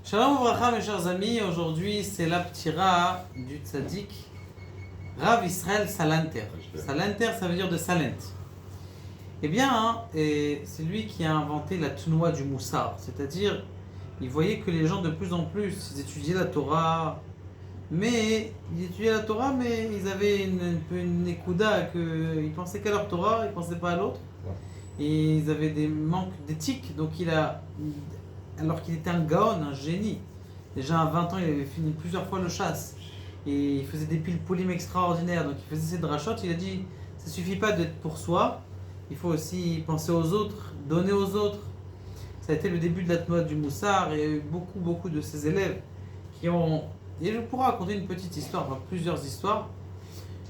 Shalom Ouvracha mes chers amis, aujourd'hui c'est la ptira du tzaddik Rav Israël Salanter. Salanter ça veut dire de Salent. Eh bien, c'est lui qui a inventé la tnoua du Moussar, c'est-à-dire il voyait que les gens de plus en plus ils étudiaient la Torah, mais ils avaient une ékouda, qu'ils pensaient qu'à leur Torah, ils pensaient pas à l'autre, et ils avaient des manques d'éthique, donc alors qu'il était un gaon, un génie. Déjà à 20 ans, il avait fini plusieurs fois le chasse. Et il faisait des piles poulim extraordinaires. Donc il faisait ses drachotes. Il a dit, ça suffit pas d'être pour soi. Il faut aussi penser aux autres, donner aux autres. Ça a été le début de la Tnoua du Moussar. Et il y a eu beaucoup de ses élèves qui ont... Et je pourrais raconter une petite histoire, enfin plusieurs histoires.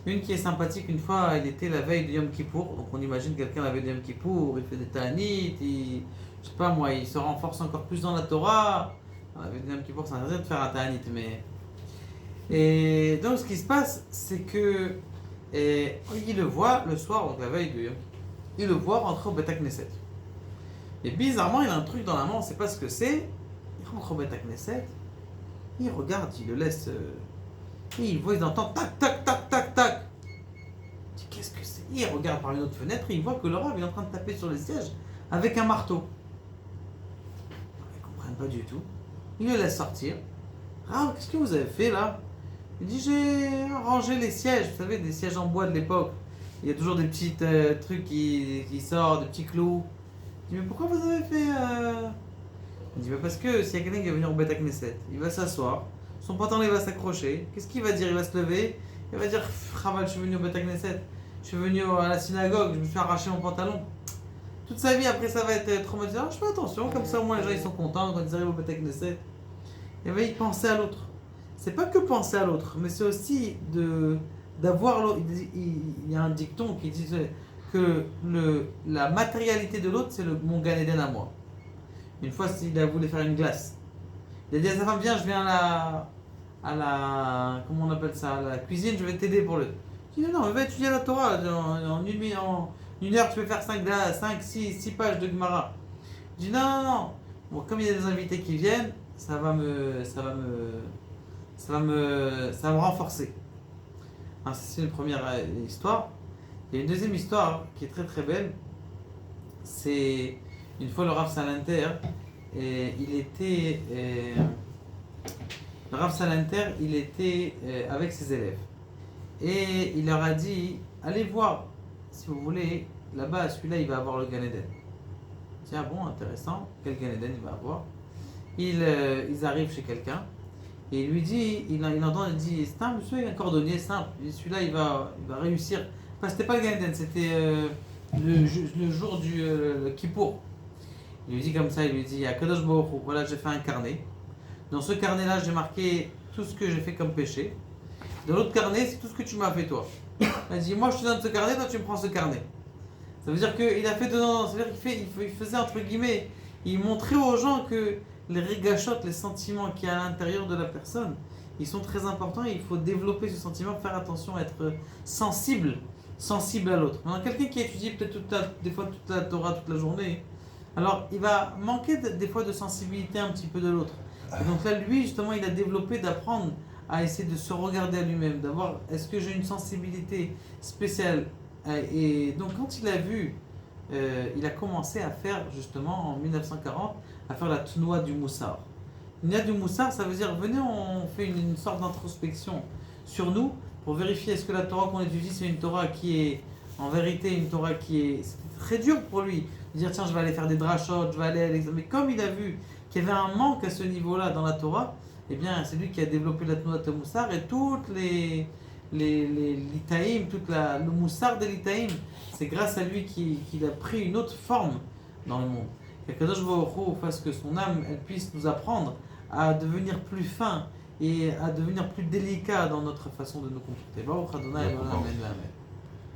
Une qui est sympathique, une fois, il était la veille de Yom Kippour. Donc on imagine quelqu'un la veille de Yom Kippour, il fait des ta'anit, je sais pas moi, il se renforce encore plus dans la Torah. La veille de Yom Kippour, ça n'a rien de faire un ta'anit, mais... Et donc ce qui se passe, c'est que il le voit le soir, donc la veille de Yom Kippour, il le voit rentrer au Beth Knesset. Et bizarrement, il a un truc dans la main, on ne sait pas ce que c'est. Il rentre au Beth Knesset, il regarde, il le laisse... Et il voit, il entend tac, tac, tac, tac, tac. Il dit qu'est-ce que c'est? Il regarde par une autre fenêtre et il voit que le Rav est en train de taper sur les sièges avec un marteau. Ils ne comprennent pas du tout. Il le laisse sortir. Rav, qu'est-ce que vous avez fait là? Il dit j'ai rangé les sièges, vous savez, des sièges en bois de l'époque. Il y a toujours des petits trucs qui sortent, des petits clous. Il dit mais pourquoi vous avez fait Il dit bah parce que s'il y a quelqu'un qui va venir au Beth Knesset, il va s'asseoir. Son pantalon il va s'accrocher. Qu'est-ce qu'il va dire? Il va se lever. Il va dire Chaval, je suis venu au Beth Knesset. Je suis venu à la synagogue. Je me suis arraché mon pantalon. Toute sa vie après ça va être traumatisé. Alors je fais attention, comme ça au moins les gens ils sont contents quand ils arrivent au Beth Knesset. Et bien il pensait à l'autre. C'est pas que penser à l'autre, mais c'est aussi d'avoir l'autre. Il y a un dicton qui dit que la matérialité de l'autre c'est mon Gan Eden à moi. Une fois il a voulu faire une glace. Il a dit à sa femme, viens, je viens à la comment on appelle ça, à la cuisine, je vais t'aider pour le... Il dit, non, on va étudier la Torah, en une heure tu peux faire 6 pages de Gemara. Je dis, non. Bon, comme il y a des invités qui viennent, ça va me renforcer. Alors, c'est une première histoire. Il y a une deuxième histoire qui est très très belle. C'est une fois le Rav Salanter, le Rav Salanter, il était avec ses élèves. Et il leur a dit, allez voir, si vous voulez, là-bas, celui-là, il va avoir le Gan Eden. Tiens, bon, intéressant, quel Gan Eden il va avoir? Ils arrivent chez quelqu'un, et il lui dit, il entend, il dit, c'est un monsieur, un cordonnier simple, celui-là, il va réussir. Enfin, c'était pas le Gan Eden, c'était le jour du Kippour. Il lui dit comme ça, il lui dit, à Kadosh Baruch Hu, voilà, j'ai fait un carnet. Dans ce carnet-là, j'ai marqué tout ce que j'ai fait comme péché. Dans l'autre carnet, c'est tout ce que tu m'as fait toi. Il dit, moi je te donne ce carnet, toi tu me prends ce carnet. Ça veut dire qu'il a fait dedans, ça veut dire qu'il faisait entre guillemets, il montrait aux gens que les régachotes, les sentiments qu'il y a à l'intérieur de la personne, ils sont très importants et il faut développer ce sentiment, faire attention, être sensible à l'autre. Maintenant, quelqu'un qui étudie peut-être des fois toute la Torah toute la journée, alors il va manquer des fois de sensibilité un petit peu de l'autre. Et donc là, lui, justement, il a développé d'apprendre à essayer de se regarder à lui-même, d'avoir, est-ce que j'ai une sensibilité spéciale? Et donc quand il a vu, il a commencé à faire justement en 1940, à faire la Tnoua du Moussar. Tnoua du Moussar, ça veut dire, venez, on fait une sorte d'introspection sur nous, pour vérifier est-ce que la Torah qu'on étudie, c'est une Torah qui est, en vérité, une Torah qui est... C'était très dur pour lui, de dire, tiens, je vais aller faire des drachot, je vais aller à l'examen. Mais comme il a vu qu'il y avait un manque à ce niveau-là dans la Torah, eh bien, c'est lui qui a développé la Tnoua de Moussar et toutes les l'Itaïm, le Moussar de l'Itaïm, c'est grâce à lui qu'il a pris une autre forme dans le monde. Que Kadosh Baruch Hu fasse que son âme elle puisse nous apprendre à devenir plus fin et à devenir plus délicat dans notre façon de nous comporter. Baruch Adonai, amen, amen.